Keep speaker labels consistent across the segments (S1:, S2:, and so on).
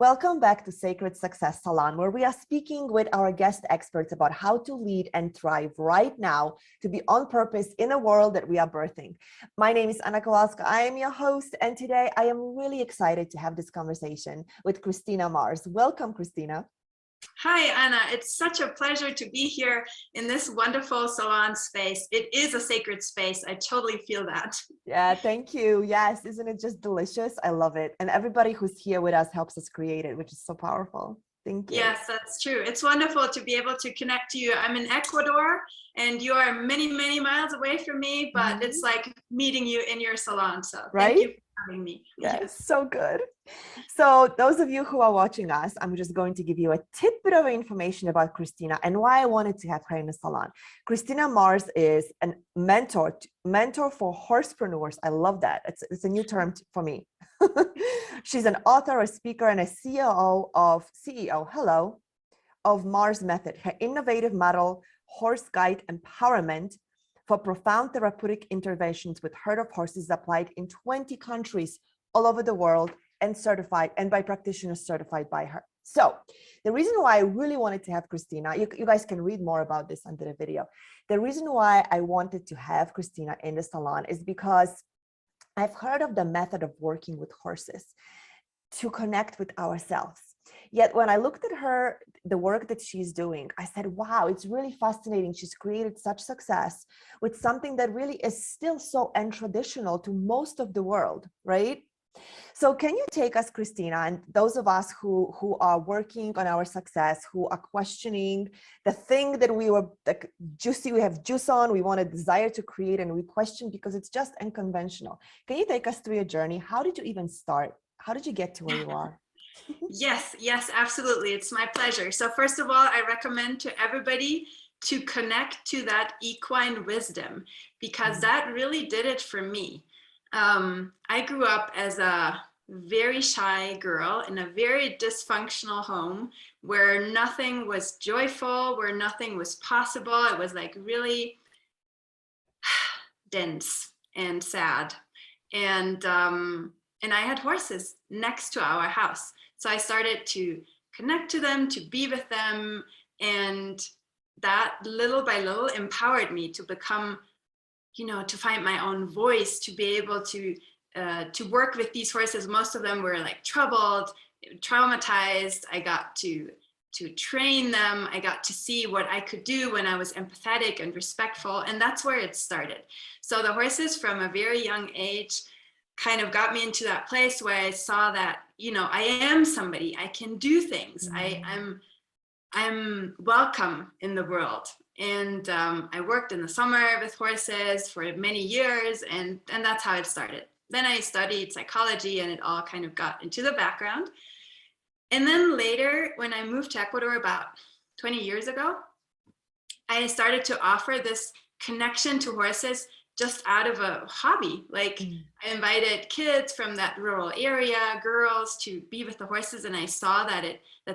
S1: Welcome back to Sacred Success Salon, where we are speaking with our guest experts about how to lead and thrive right now to be on purpose in a world that we are birthing. My name is Anna Kowalska. I am your host, and today I am really excited to have this conversation with Christina Marz. Welcome, Christina.
S2: Hi, Anna. It's such a pleasure to be here in this wonderful salon space. It is a sacred space. I totally feel that.
S1: Yeah, thank you. Yes, isn't it just delicious? I love it. And everybody who's here with us helps us create it, which is so powerful. Thank you.
S2: Yes, that's true. It's wonderful to be able to connect to you. I'm in Ecuador and you are many, many miles away from me, but it's like meeting you in your salon. So thank you for having me.
S1: Yes, so good. So those of you who are watching us, I'm just going to give you a tidbit of information about Christina and why I wanted to have her in the salon. Christina Marz is a mentor for horsepreneurs. I love that. It's a new term for me. She's an author, a speaker, and a CEO of Marz Method, her innovative model, horse guide empowerment for profound therapeutic interventions with herd of horses applied in 20 countries all over the world and certified and by practitioners certified by her. So the reason why I really wanted to have Christina, you guys can read more about this under the video. The reason why I wanted to have Christina in the salon is because I've heard of the method of working with horses to connect with ourselves. Yet when I looked at her, the work that she's doing, I said, wow, it's really fascinating. She's created such success with something that really is still so untraditional to most of the world, right? So can you take us, Christina, and those of us who are working on our success, who are questioning the thing that we were like juicy, we have juice on, we want a desire to create and we question because it's just unconventional. Can you take us through your journey? How did you even start? How did you get to where you are?
S2: Yes, absolutely. It's my pleasure. So first of all, I recommend to everybody to connect to that equine wisdom because that really did it for me. I grew up as a very shy girl in a very dysfunctional home where nothing was joyful, where nothing was possible. It was like really dense and sad. And I had horses next to our house. So I started to connect to them, to be with them. And that little by little empowered me to become, to find my own voice, to be able to work with these horses. Most of them were like troubled, traumatized. I got to train them. I got to see what I could do when I was empathetic and respectful. And that's where it started. So the horses from a very young age kind of got me into that place where I saw that, I am somebody, I can do things. I'm welcome in the world. And I worked in the summer with horses for many years, and that's how it started. Then I studied psychology and it all kind of got into the background. And then later, when I moved to Ecuador about 20 years ago, I started to offer this connection to horses just out of a hobby. Like I invited kids from that rural area, girls, to be with the horses. And I saw that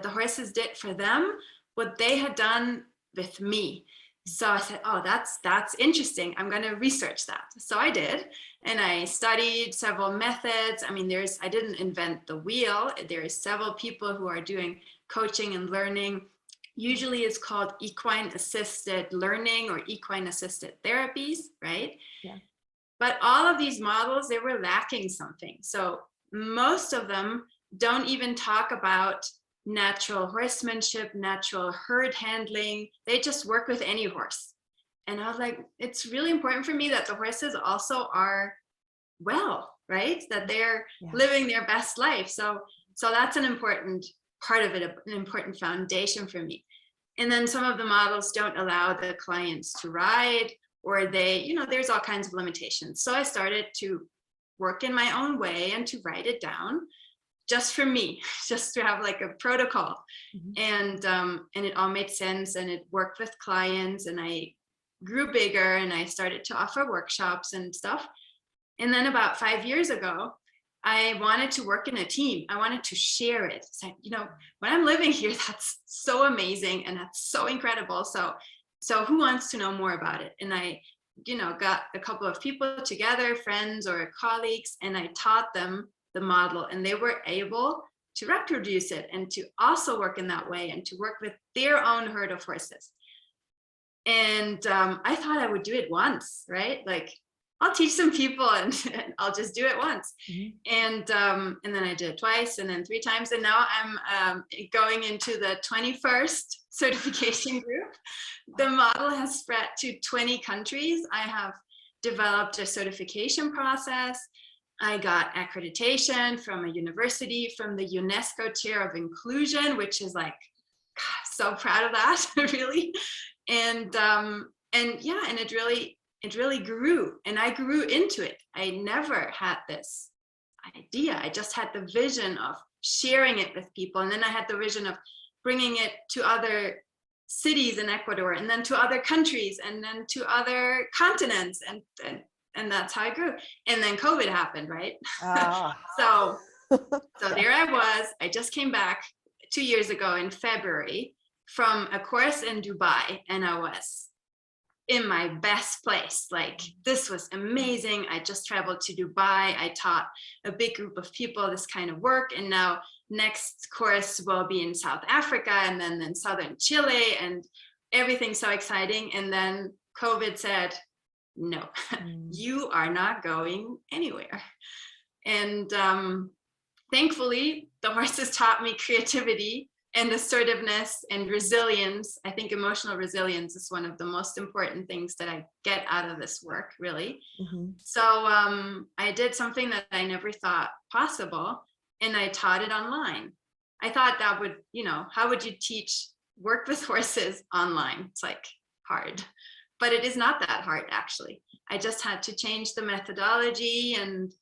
S2: the horses did for them what they had done with me. So I said, oh, that's interesting. I'm going to research that. So I did. And I studied several methods. I mean, I didn't invent the wheel. There are several people who are doing coaching and learning. Usually it's called equine assisted learning or equine assisted therapies, right?
S1: Yeah.
S2: But all of these models, they were lacking something. So most of them don't even talk about natural horsemanship, natural herd handling. They just work with any horse. And I was like, it's really important for me that the horses also are well, right? That they're living their best life. So that's an important part of it, an important foundation for me. And then some of the models don't allow the clients to ride, or there's all kinds of limitations. So I started to work in my own way and to write it down just for me, just to have like a protocol. And it all made sense and it worked with clients, and I grew bigger and I started to offer workshops and stuff. And then about 5 years ago, I wanted to work in a team. I wanted to share it. So, when I'm living here, that's so amazing and that's so incredible. So who wants to know more about it? And I, got a couple of people together, friends or colleagues, and I taught them the model, and they were able to reproduce it and to also work in that way and to work with their own herd of horses. And I thought I would do it once, right? Like, I'll teach some people and I'll just do it once. And then I did it twice and then 3 times. And now I'm going into the 21st certification group. The model has spread to 20 countries. I have developed a certification process. I got accreditation from a university, from the UNESCO Chair of Inclusion, which is like, God, so proud of that, really. And yeah, and it really grew, and I grew into it. I never had this idea. I just had the vision of sharing it with people. And then I had the vision of bringing it to other cities in Ecuador, and then to other countries, and then to other continents. And that's how I grew. And then COVID happened, right? So there I was. I just came back 2 years ago in February from a course in Dubai, and I was in my best place. Like, this was amazing. I just traveled to Dubai. I taught a big group of people this kind of work. And now next course will be in South Africa, and then in southern Chile, and everything's so exciting. And then COVID said, no, you are not going anywhere. And thankfully, the horses taught me creativity and assertiveness and resilience. I think emotional resilience is one of the most important things that I get out of this work, really. So I did something that I never thought possible, and I taught it online. I thought that would, how would you teach work with horses online? It's like hard, but it is not that hard, actually. I just had to change the methodology and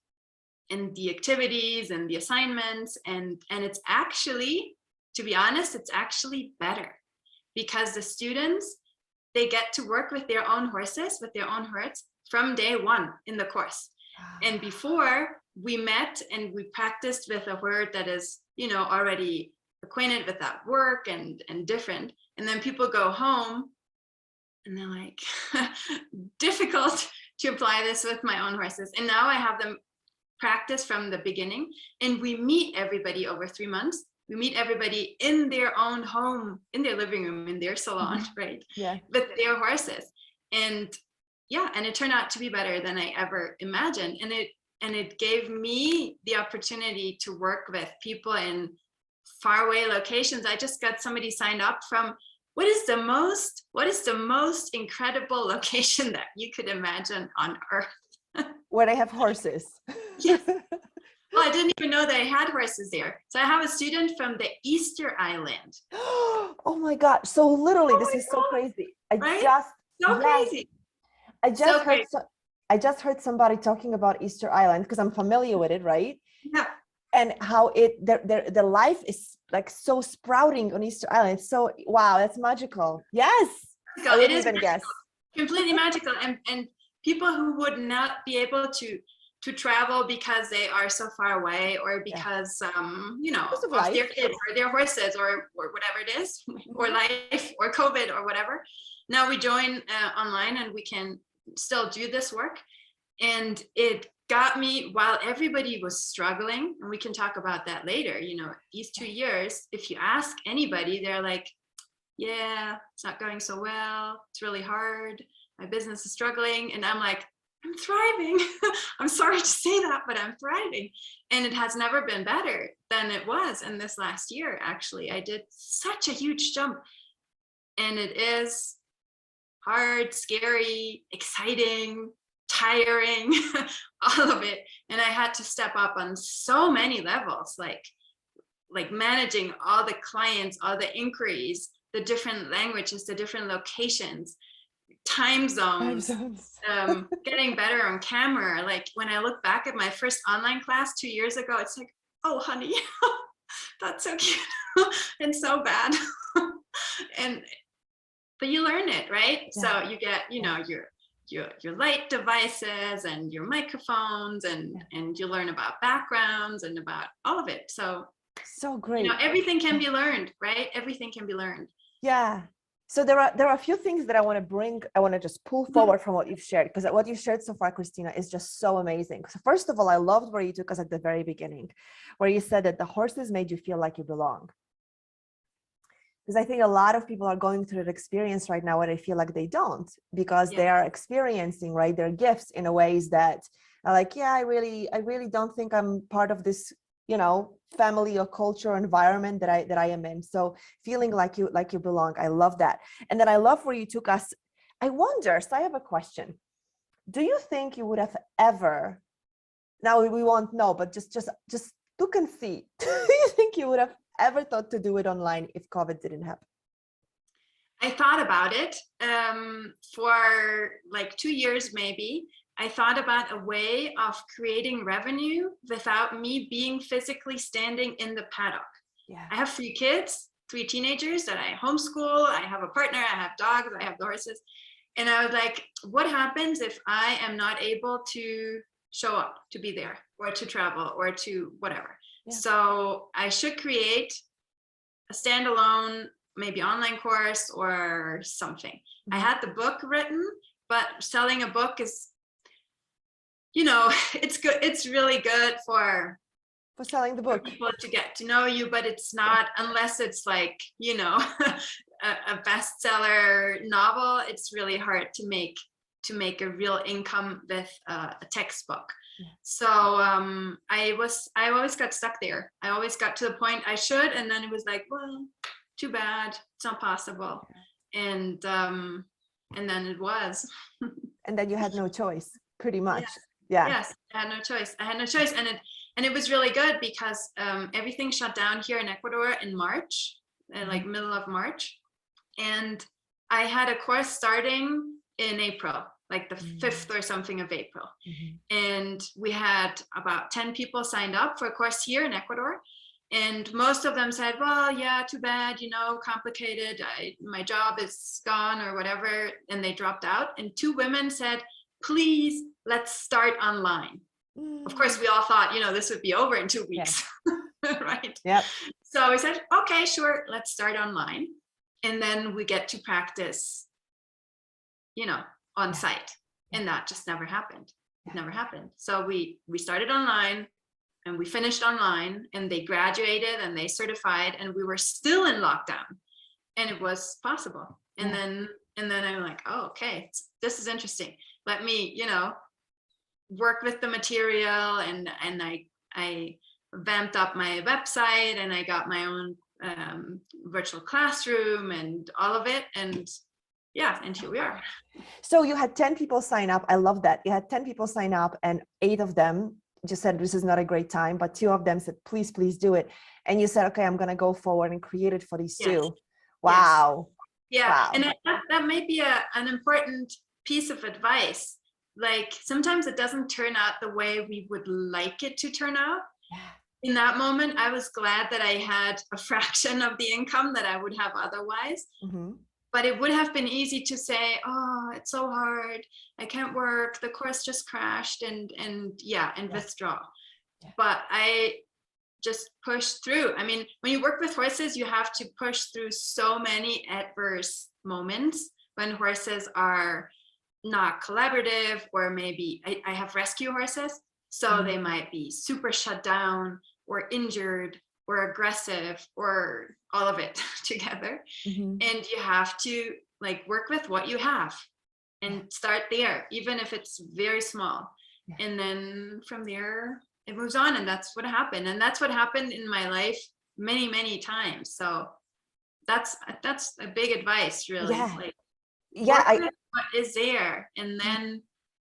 S2: the activities and the assignments, and it's actually, to be honest, it's actually better, because the students, they get to work with their own horses, with their own herds from day one in the course. And before, we met and we practiced with a herd that is, already acquainted with that work and different. And then people go home and they're like, difficult to apply this with my own horses. And now I have them practice from the beginning, and we meet everybody over 3 months. We meet everybody in their own home, in their living room, in their salon, right? Yeah. With their horses. And yeah, and it turned out to be better than I ever imagined. And it gave me the opportunity to work with people in faraway locations. I just got somebody signed up from, what is the most incredible location that you could imagine on earth?
S1: Where they have horses.
S2: Yes. Well, I didn't even know they had horses there. So I have a student from the Easter Island.
S1: Oh my God. So literally, this is so crazy.
S2: Crazy.
S1: I just heard somebody talking about Easter Island, because I'm familiar with it, right?
S2: Yeah.
S1: And how the life is like so sprouting on Easter Island. So wow, that's magical. Yes. I didn't even guess.
S2: Completely magical. And people who would not be able to travel because they are so far away, or because of their kids or their horses or whatever it is, or life or COVID or whatever. Now we join online, and we can still do this work. And it got me, while everybody was struggling, and we can talk about that later, these 2 years, if you ask anybody, they're like, yeah, it's not going so well. It's really hard. My business is struggling. And I'm like, I'm thriving. I'm sorry to say that, but I'm thriving. And it has never been better than it was in this last year. Actually, I did such a huge jump, and it is hard, scary, exciting, tiring, all of it. And I had to step up on so many levels, like managing all the clients, all the inquiries, the different languages, the different locations, time zones, getting better on camera. Like, when I look back at my first online class 2 years ago, it's like, oh honey, that's so cute and so bad. But you learn it, right? Yeah. So you get, your light devices and your microphones, and you learn about backgrounds and about all of it. So
S1: great.
S2: Everything can be learned, right? Everything can be learned.
S1: Yeah. So there are a few things that I want to just pull forward from what you've shared, because what you've shared so far, Christina, is just so amazing. So first of all, I loved where you took us at the very beginning, where you said that the horses made you feel like you belong. Because I think a lot of people are going through that experience right now where they feel like they don't, because they are experiencing, right, their gifts in a ways that are like, yeah, I really don't think I'm part of this, you know, family or culture or environment that I am in. So feeling like you belong. I love that. And then I love where you took us. I wonder, so I have a question. Do you think you would have ever, now we won't know, but just look and see, do you think you would have ever thought to do it online if COVID didn't happen?
S2: I thought about it for like 2 years, maybe. I thought about a way of creating revenue without me being physically standing in the paddock.
S1: Yeah.
S2: I have 3 kids, 3 teenagers that I homeschool. I have a partner, I have dogs, I have the horses. And I was like, what happens if I am not able to show up, to be there, or to travel, or to whatever? Yeah. So I should create a standalone, maybe online course or something. Mm-hmm. I had the book written, but selling a book is, you know, it's good. It's really good for
S1: selling the book,
S2: people to get to know you, but it's not, unless it's like, you know, a bestseller novel. It's really hard to make a real income with a textbook. Yeah. So I always got stuck there. I always got to the point I should, and then it was like, well, too bad, it's not possible. Yeah. And then it was.
S1: And then you had no choice, pretty much.
S2: Yes.
S1: Yeah.
S2: Yes, I had no choice. And it was really good because everything shut down here in Ecuador in March, like middle of March. And I had a course starting in April, like the 5th or something of April. Mm-hmm. And we had about 10 people signed up for a course here in Ecuador. And most of them said, well, yeah, too bad, you know, complicated. My job is gone or whatever. And they dropped out. And 2 women said, please, let's start online. Of course, we all thought, you know, this would be over in 2 weeks, right?
S1: Yep.
S2: So we said, okay, sure, let's start online. And then we get to practice, you know, on site. And that just never happened. It never happened. So we started online and we finished online, and they graduated and they certified, and we were still in lockdown, and it was possible. And then I'm like, oh, okay, this is interesting. Let me, you know, work with the material, and I vamped up my website, and I got my own virtual classroom and all of it, and here we are.
S1: So you had 10 people sign up. I love that. You had 10 people sign up, and 8 of them just said this is not a great time, but 2 of them said please do it, and you said, okay, I'm going to go forward and create it for these 2. Wow.
S2: Yeah.
S1: Wow.
S2: And that may be an important piece of advice. Like, sometimes it doesn't turn out the way we would like it to turn out. Yeah. In that moment, I was glad that I had a fraction of the income that I would have otherwise. Mm-hmm. But it would have been easy to say, oh, it's so hard, I can't work, the course just crashed, and withdraw. Yeah. But I just pushed through. I mean, when you work with horses, you have to push through so many adverse moments when horses are not collaborative, or maybe I have rescue horses, so they might be super shut down or injured or aggressive or all of it together. Mm-hmm. And you have to like work with what you have and start there, even if it's very small. Yeah. And then from there it moves on, and that's what happened. And that's what happened in my life many, many times. So that's a big advice, really.
S1: Yeah.
S2: Like,
S1: yeah,
S2: what is there, and then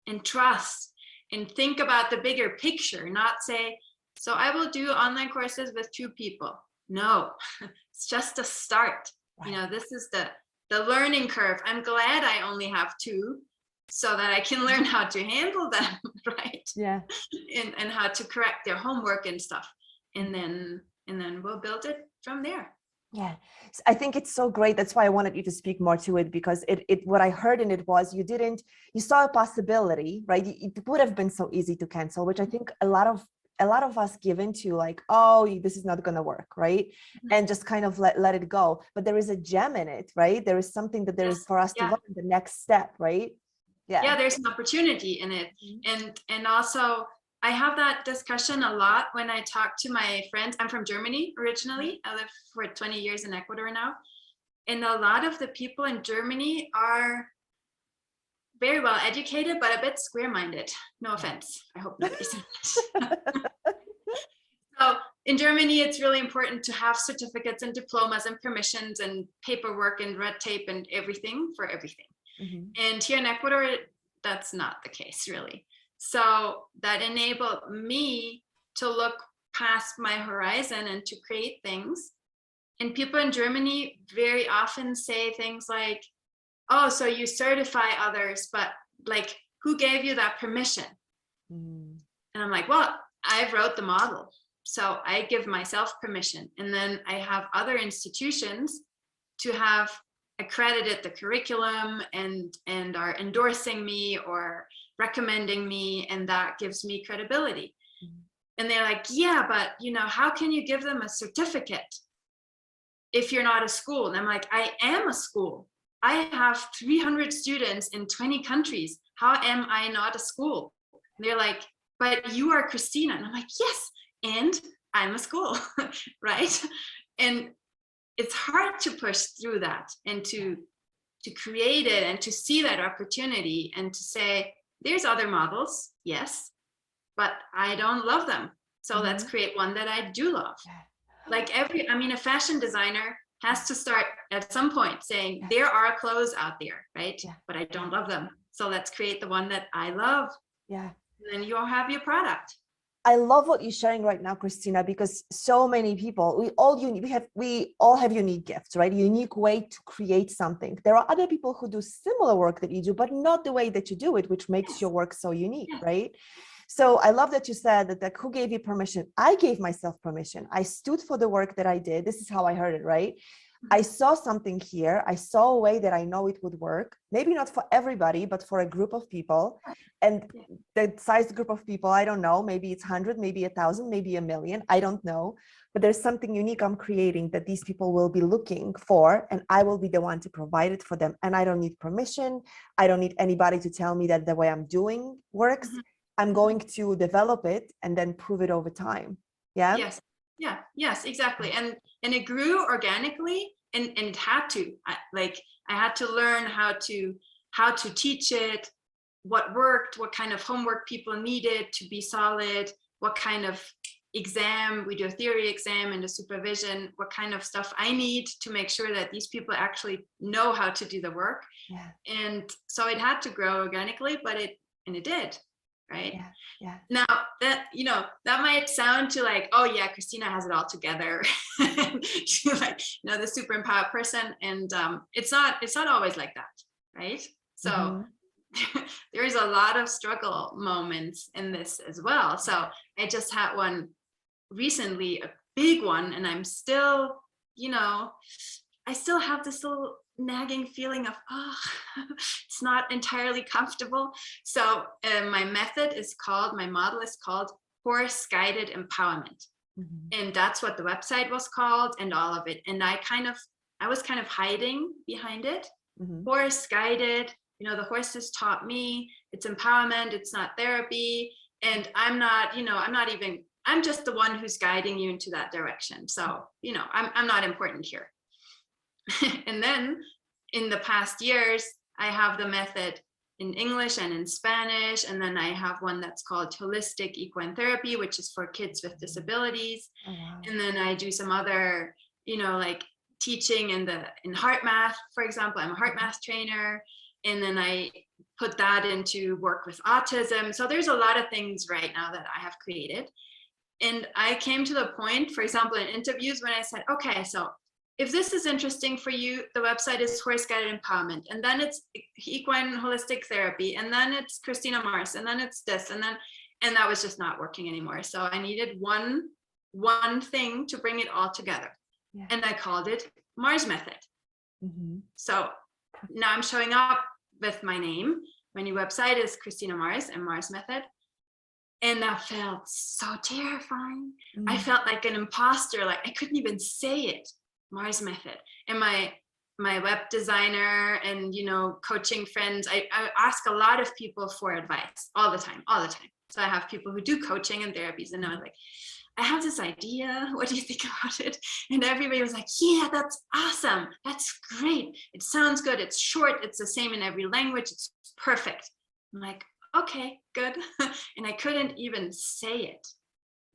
S2: and trust, and think about the bigger picture, not say, so I will do online courses with 2 people. No, it's just a start. Right. You know, this is the learning curve. I'm glad I only have 2, so that I can learn how to handle them, right?
S1: Yeah.
S2: And how to correct their homework and stuff. And then we'll build it from there.
S1: Yeah, I think it's so great. That's why I wanted you to speak more to it, because it what I heard in it was you saw a possibility, right? It would have been so easy to cancel, which I think a lot of a lot of us give into like, oh, this is not going to work, right? And just kind of let it go. But there is a gem in it, right? There is something that there is for us to learn, the next step, right?
S2: Yeah, there's an opportunity in it. And also I have that discussion a lot when I talk to my friends. I'm from Germany originally. I lived for 20 years in Ecuador now. And a lot of the people in Germany are very well educated, but a bit square-minded. No offense. I hope nobody's in it. So in Germany, it's really important to have certificates and diplomas and permissions and paperwork and red tape and everything for everything. And here in Ecuador, that's not the case, really. So that enabled me to look past my horizon and to create things. And people in Germany very often say things like, oh, so you certify others, but like, who gave you that permission? And I'm like, well, I wrote the model. So I give myself permission. And then I have other institutions to have accredited the curriculum and are endorsing me or recommending me, and that gives me credibility. And they're like, yeah, but you know, how can you give them a certificate if you're not a school? And I'm like, I am a school. I have 300 students in 20 countries. How am I not a school? And they're like, but you are Christina. And I'm like, yes, and I'm a school, right? And it's hard to push through that and to create it and to see that opportunity and to say, there's other models, yes, but I don't love them. So let's create one that I do love. Like a fashion designer has to start at some point saying, there are clothes out there, right? But I don't love them. So let's create the one that I love. And then you'll have your product.
S1: I love what you're sharing right now, Christina, because so many people, we all have unique gifts, right? Unique way to create something. There are other people who do similar work that you do, but not the way that you do it, which makes your work so unique, right? So I love that you said that, like, who gave you permission? I gave myself permission. I stood for the work that I did. This is how I heard it, right? I saw something here. I saw a way that I know it would work. Maybe not for everybody, but for a group of people. And the size group of people, I don't know. Maybe it's 100, maybe 1,000, maybe 1,000,000. I don't know. But there's something unique I'm creating that these people will be looking for, and I will be the one to provide it for them. And I don't need permission. I don't need anybody to tell me that the way I'm doing works. I'm going to develop it and then prove it over time. Yeah.
S2: Yes. Yeah. Yes, exactly. And it grew organically, and it had to. I had to learn how to teach it, what worked, what kind of homework people needed to be solid, what kind of exam, we do a theory exam and a supervision, what kind of stuff I need to make sure that these people actually know how to do the work. And so it had to grow organically, but it did. Right. Now that, that might sound to like, oh yeah, Christina has it all together. She's like, the super empowered person. And it's not always like that. Right. So there is a lot of struggle moments in this as well. So I just had one recently, a big one, and I'm still, I still have this little nagging feeling of, it's not entirely comfortable. So my model is called horse guided empowerment. And that's what the website was called and all of it. And I was kind of hiding behind it. Horse guided, the horses taught me, it's empowerment, it's not therapy. And I'm just the one who's guiding you into that direction. So, I'm not important here. And then in the past years, I have the method in English and in Spanish. And then I have one that's called holistic equine therapy, which is for kids with disabilities. And then I do some other, like teaching in heart math, for example. I'm a heart math trainer. And then I put that into work with autism. So there's a lot of things right now that I have created. And I came to the point, for example, in interviews when I said, okay, so if this is interesting for you, the website is Horse Guided Empowerment, and then it's Equine Holistic Therapy, and then it's Christina Marz, and then it's this, and that was just not working anymore. So I needed one thing to bring it all together. And I called it Marz Method. So now I'm showing up with my name. My new website is Christina Marz and Marz Method. And that felt so terrifying. I
S1: Mm.
S2: felt like an imposter, like I couldn't even say it, Marz method. And my web designer and, you know, coaching friends, I ask a lot of people for advice all the time. So I have people who do coaching and therapies, and I was like, I have this idea. What do you think about it? And everybody was like, yeah, that's awesome. That's great. It sounds good. It's short. It's the same in every language. It's perfect. I'm like, okay, good. And I couldn't even say it.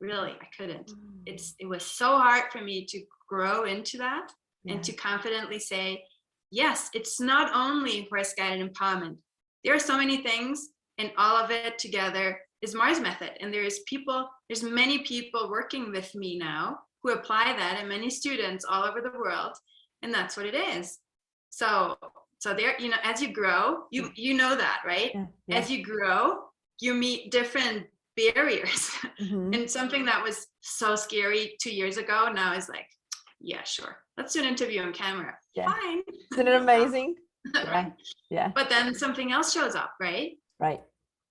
S2: Really, I couldn't. It was so hard for me to grow into that and to confidently say, yes, it's not only horse-guided empowerment. There are so many things, and all of it together is Marz method. And there's many people working with me now who apply that, and many students all over the world. And that's what it is. So there, you know, as you grow, you know that, right?
S1: Yeah.
S2: As you grow, you meet different barriers.
S1: Mm-hmm.
S2: And something that was so scary 2 years ago now is like, yeah, sure, let's do an interview on camera. Fine.
S1: Isn't it amazing?
S2: Right.
S1: Yeah.
S2: But then something else shows up, right?
S1: Right.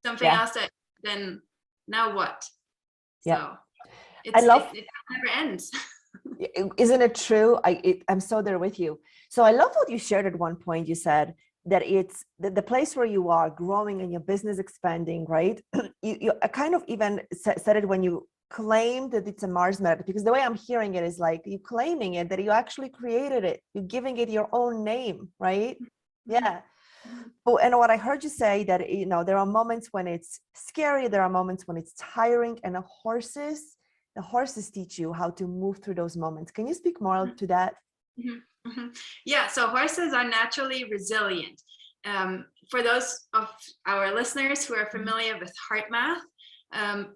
S2: Something else that then, now what?
S1: Yeah.
S2: So
S1: I love
S2: it never ends.
S1: Isn't it true? I'm so there with you. So I love what you shared at one point. You said that it's the place where you are growing and your business expanding, right? You kind of even said it when you claimed that it's a Marz method, because the way I'm hearing it is like you claiming it, that you actually created it, you're giving it your own name, right? Yeah. Oh, and what I heard you say that, you know, there are moments when it's scary, there are moments when it's tiring, and the horses teach you how to move through those moments. Can you speak more to that?
S2: Mm-hmm. Mm-hmm. Yeah, so horses are naturally resilient. For those of our listeners who are familiar with heart math,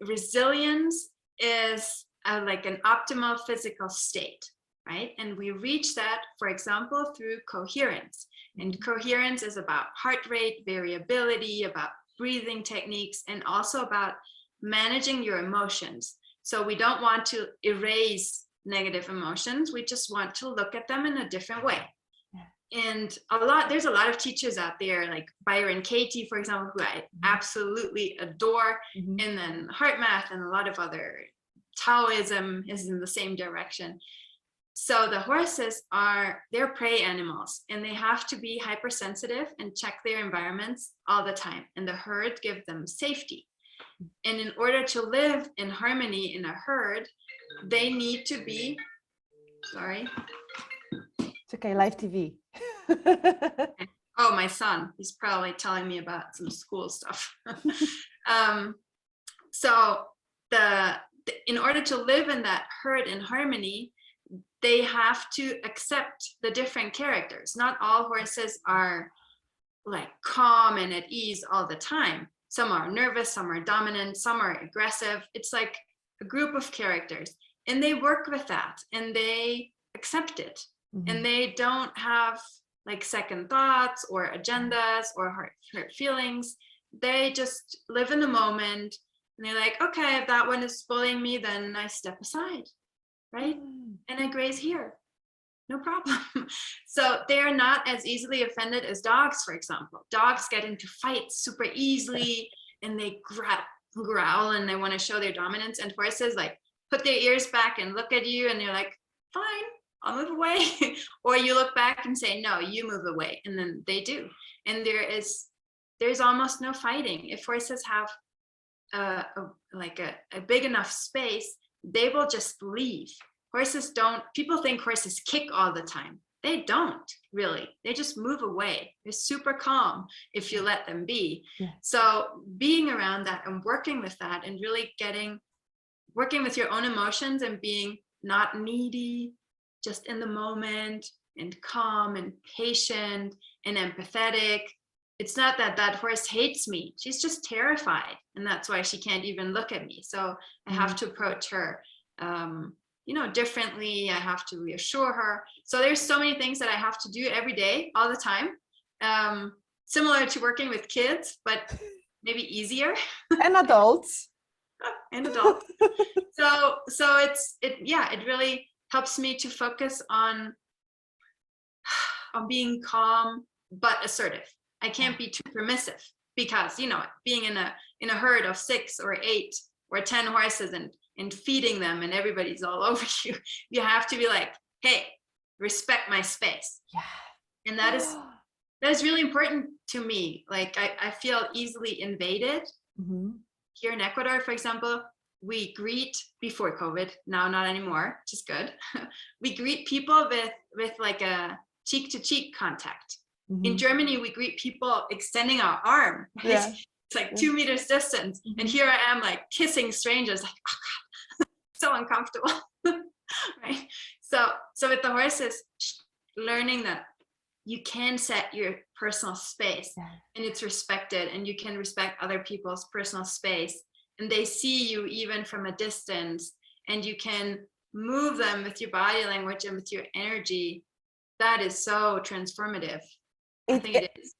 S2: resilience is like an optimal physical state, right? And we reach that, for example, through coherence. And coherence is about heart rate variability, about breathing techniques, and also about managing your emotions. So we don't want to erase negative emotions. We just want to look at them in a different way. And there's a lot of teachers out there, like Byron Katie, for example, who I absolutely adore. And then heart math and a lot of other Taoism is in the same direction. So the horses they're prey animals, and they have to be hypersensitive and check their environments all the time. And the herd give them safety. And in order to live in harmony in a herd, they need to be, sorry.
S1: It's okay, live TV.
S2: Oh, my son, he's probably telling me about some school stuff. So in order to live in that herd in harmony, they have to accept the different characters. Not all horses are like calm and at ease all the time. Some are nervous, some are dominant, some are aggressive. It's like a group of characters, and they work with that and they accept it. And they don't have like second thoughts or agendas or hurt feelings. They just live in the moment, and they're like, okay, if that one is bullying me, then I step aside, right? And I graze here, no problem. So they're not as easily offended as dogs, for example. Dogs get into fights super easily, and they growl and they want to show their dominance. And horses like put their ears back and look at you, and they're like, fine, I'll move away. Or you look back and say, no, you move away. And then they do. And there's almost no fighting. If horses have a big enough space, they will just leave. Horses don't, people think horses kick all the time. They don't really. They just move away. They're super calm if you let them be. Yeah. So being around that and working with that and really working with your own emotions and being not needy, just in the moment and calm and patient and empathetic. It's not that that horse hates me. She's just terrified. And that's why she can't even look at me. So I have to approach her differently. I have to reassure her. So there's so many things that I have to do every day, all the time. Similar to working with kids, but maybe easier.
S1: And adults.
S2: And adults. So it really helps me to focus on being calm but assertive. I can't be too permissive. because, you know, being in a herd of 6 or 8 or 10 horses and feeding them and everybody's all over you, you have to be like, hey, respect my space.
S1: Yeah.
S2: And that is really important to me. Like I feel easily invaded.
S1: Mm-hmm.
S2: Here in Ecuador, for example, we greet, before COVID, now not anymore, which is good. We greet people with like a cheek to cheek contact.
S1: Mm-hmm.
S2: In Germany, we greet people extending our arm. Right?
S1: Yeah.
S2: It's like 2 meters distance.
S1: Mm-hmm.
S2: And here I am like kissing strangers, like, oh God, so uncomfortable. Right? So with the horses, learning that you can set your personal space,
S1: Yeah.
S2: and it's respected, and you can respect other people's personal space, and they see you even from a distance, and you can move them with your body language and with your energy. That is so transformative. I think it is.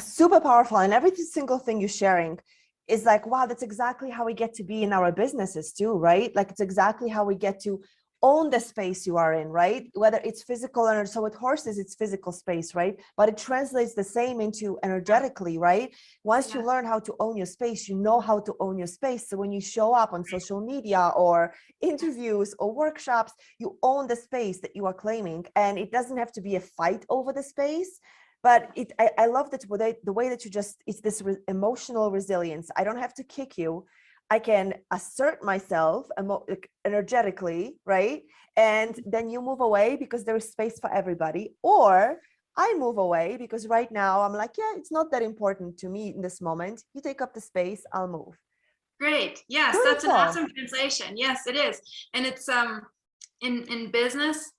S1: Super powerful. And every single thing you're sharing is like, wow, that's exactly how we get to be in our businesses too, right? Like it's exactly how we get to own the space you are in, right? Whether it's physical or so with horses, it's physical space, right? But it translates the same into energetically, right? Once you learn how to own your space, you know how to own your space. So when you show up on social media or interviews or workshops, you own the space that you are claiming. And it doesn't have to be a fight over the space. But I love that the way that you just, it's this emotional resilience. I don't have to kick you. I can assert myself energetically, right? And then you move away because there is space for everybody. Or I move away because right now I'm like, yeah, it's not that important to me in this moment. You take up the space, I'll move.
S2: Great. Yes,
S1: Beautiful.
S2: that's an awesome translation. Yes, it is. And it's in business,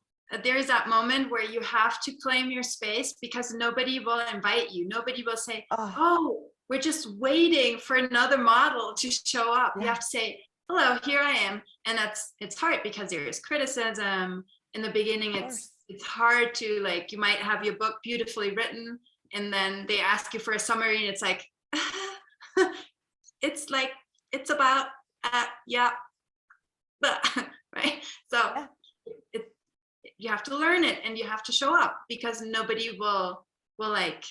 S2: there is that moment where you have to claim your space because nobody will invite you. Nobody will say, oh, we're just waiting for another model to show up. Yeah. You have to say, hello, here I am. And it's hard because there is criticism. In the beginning, it's hard to, like, you might have your book beautifully written and then they ask you for a summary and it's like, it's like, it's about, yeah, but, right? So you have to learn it and you have to show up because nobody will like,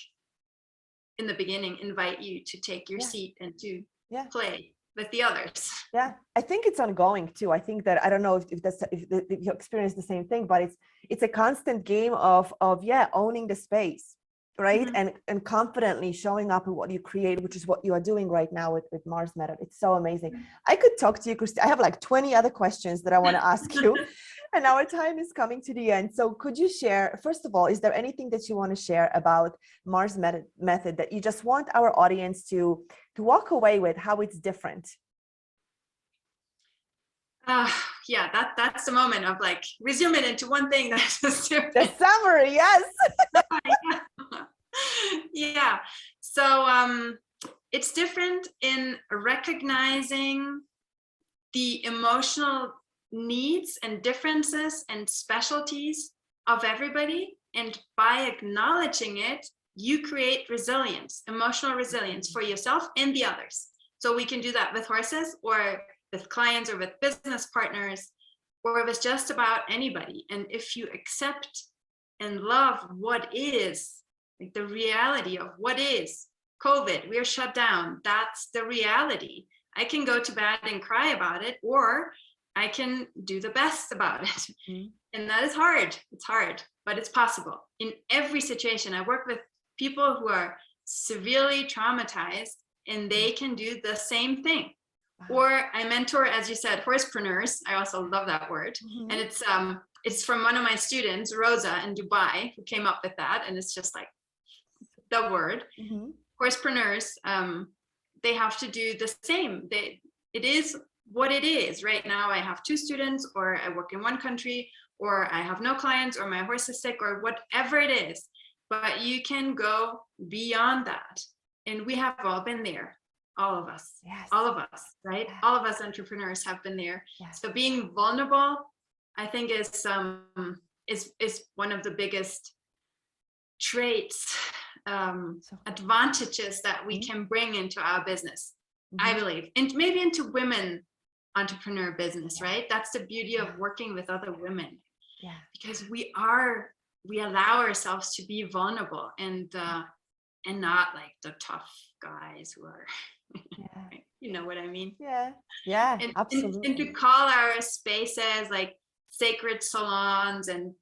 S2: in the beginning, invite you to take your seat and to play with the others.
S1: Yeah, I think it's ongoing too. I think that, I don't know if you experience the same thing, but it's a constant game of owning the space, right? Mm-hmm. And confidently showing up in what you create, which is what you are doing right now with Marz Method. It's so amazing. Mm-hmm. I could talk to you, Christina. I have like 20 other questions that I want to ask you. And our time is coming to the end. So could you share, first of all, is there anything that you want to share about Marz Method that you just want our audience to walk away with, how it's different?
S2: Yeah, that's the moment of like, resume it into one thing that's just different.
S1: The summary, yes.
S2: Yeah. So it's different in recognizing the emotional needs and differences and specialties of everybody, and by acknowledging it, you create resilience, emotional resilience for yourself and the others. So we can do that with horses or with clients or with business partners, or if it's just about anybody. And if you accept and love what is, like the reality of what is COVID, we are shut down, that's the reality. I can go to bed and cry about it, or I can do the best about it. Mm-hmm. And that is hard. It's hard, but it's possible. In every situation, I work with people who are severely traumatized and they can do the same thing. Wow. Or I mentor, as you said, horsepreneurs. I also love that word. Mm-hmm. And it's from one of my students, Rosa in Dubai, who came up with that. And it's just like the word. Mm-hmm. Horsepreneurs, they have to do the same. It is what it is. Right now, I have 2 students, or I work in one country, or I have no clients, or my horse is sick, or whatever it is. But you can go beyond that. And we have all been there. All of us, yes. All of us, right? Yeah. All of us entrepreneurs have been there. Yes. So being vulnerable, I think, is one of the biggest traits, advantages that we can bring into our business, I believe, and maybe into women entrepreneur business, right? That's the beauty of working with other women, because we allow ourselves to be vulnerable, and and not like the tough guys who are,
S1: Yeah.
S2: you know what I mean?
S1: Yeah. Yeah.
S2: And
S1: Absolutely.
S2: to call our spaces like sacred salons, and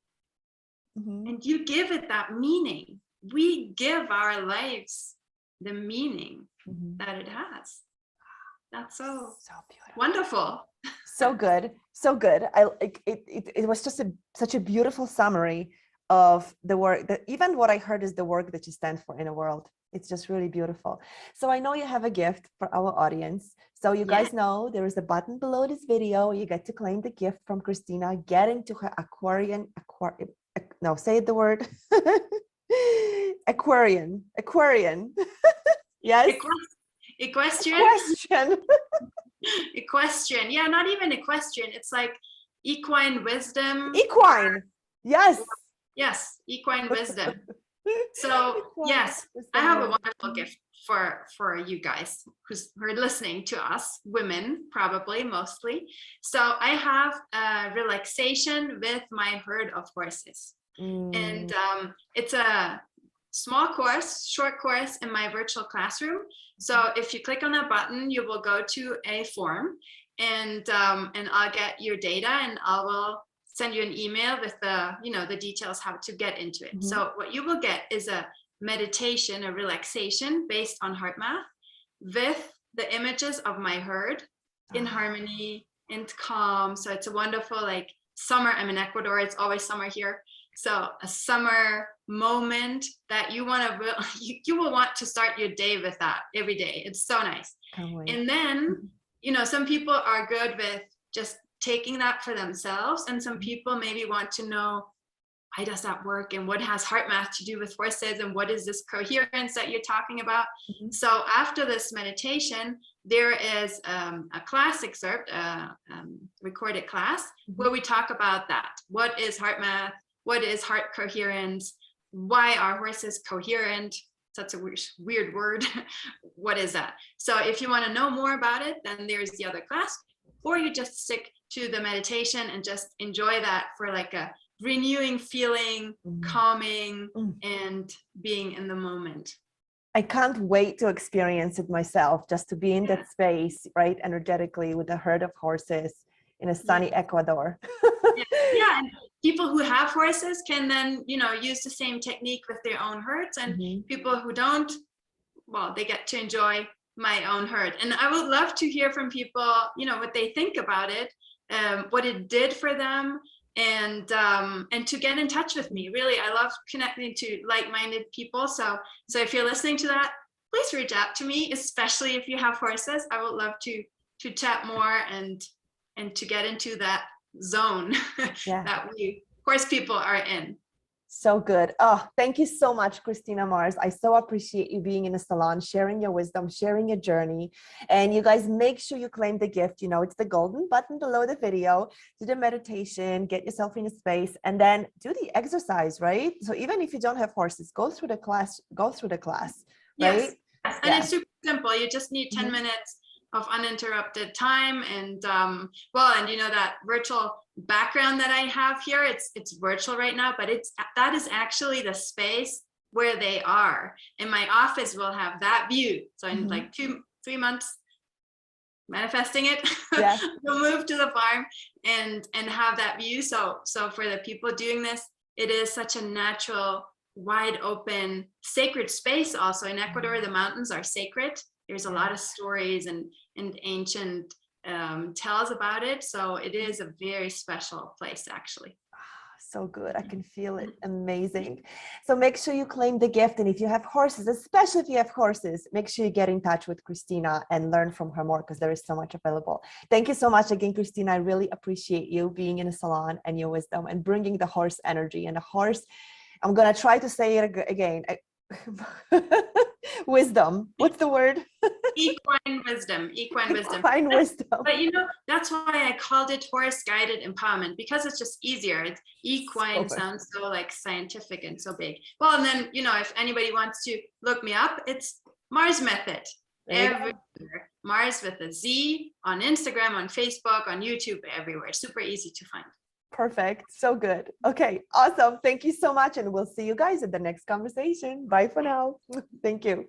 S1: Mhm.
S2: you give it that meaning. We give our lives the meaning
S1: Mhm.
S2: that it has. That's so
S1: So beautiful.
S2: wonderful.
S1: So good. So good. It was just such a beautiful summary of the work that even what I heard is the work that you stand for in the world. It's just really beautiful. So I know you have a gift for our audience. So you guys know there is a button below this video. You get to claim the gift from Christina. Get into her no, say the word. Aquarian. Yes.
S2: Equestrian. Equestrian. Yeah, not even equestrian. It's like equine wisdom.
S1: Equine. Yes.
S2: Yes, equine wisdom. So yes, I have a wonderful gift for you guys who are listening to us, women, probably mostly. So I have a relaxation with my herd of horses. And it's a small course, short course in my virtual classroom. So if you click on that button, you will go to a form, and I'll get your data, and I will send you an email with the, you know, the details how to get into it. So what you will get is a meditation, a relaxation based on heart math with the images of my herd in harmony and calm. So it's a wonderful, like, summer. I'm in Ecuador, it's always summer here. So a summer moment that you want to, you will want to start your day with that every day. It's so nice. And then, you know, some people are good with just taking that for themselves, and some people maybe want to know, why does that work, and what has heart math to do with horses, and what is this coherence that you're talking about? So after this meditation, there is a class excerpt, recorded class, where we talk about that. What is heart math? What is heart coherence? Why are horses coherent? That's a weird word. What is that? So if you want to know more about it, then there's the other class, or you just stick to the meditation and just enjoy that for like a renewing feeling, calming, and being in the moment.
S1: I can't wait to experience it myself, just to be in that space, right, energetically with a herd of horses in a sunny Ecuador.
S2: Yeah, and people who have horses can then, you know, use the same technique with their own herds, and people who don't, well, they get to enjoy my own herd. And I would love to hear from people, you know, what they think about it, what it did for them, and to get in touch with me. Really, I love connecting to like-minded people. So if you're listening to that, please reach out to me, especially if you have horses. I would love to chat more and to get into that zone that we horse people are in.
S1: So good. Oh, thank you so much, Christina Marz. I so appreciate you being in the salon, sharing your wisdom, sharing your journey. And you guys, make sure you claim the gift. You know, it's the golden button below the video. Do the meditation, get yourself in a space, and then do the exercise, right? So even if you don't have horses, go through the class, right?
S2: Yes. And it's super simple. You just need 10 minutes of uninterrupted time, and and you know, that virtual background that I have here, it's virtual right now, but that is actually the space where they are, and my office will have that view. So in like 2-3 months, manifesting it, we'll move to the farm and have that view. So for the people doing this, it is such a natural, wide open, sacred space. Also in Ecuador, the mountains are sacred. There's a lot of stories and ancient tells about it. So it is a very special place, actually.
S1: So good. I can feel it. Amazing. So make sure you claim the gift. And if you have horses, especially if you have horses, make sure you get in touch with Christina and learn from her more, because there is so much available. Thank you so much again, Christina. I really appreciate you being in a salon and your wisdom and bringing the horse energy and the horse. I'm going to try to say it again. Wisdom. What's the word?
S2: Equine wisdom.
S1: Wisdom.
S2: But you know, that's why I called it horse guided empowerment, because it's just easier. It's equine sounds so like scientific and so big. Well, and then, you know, if anybody wants to look me up, it's Marz Method. Everywhere. Marz with a Z, on Instagram, on Facebook, on YouTube, everywhere. Super easy to find.
S1: Perfect. So good. Okay, awesome. Thank you so much. And we'll see you guys at the next conversation. Bye for now. Thank you.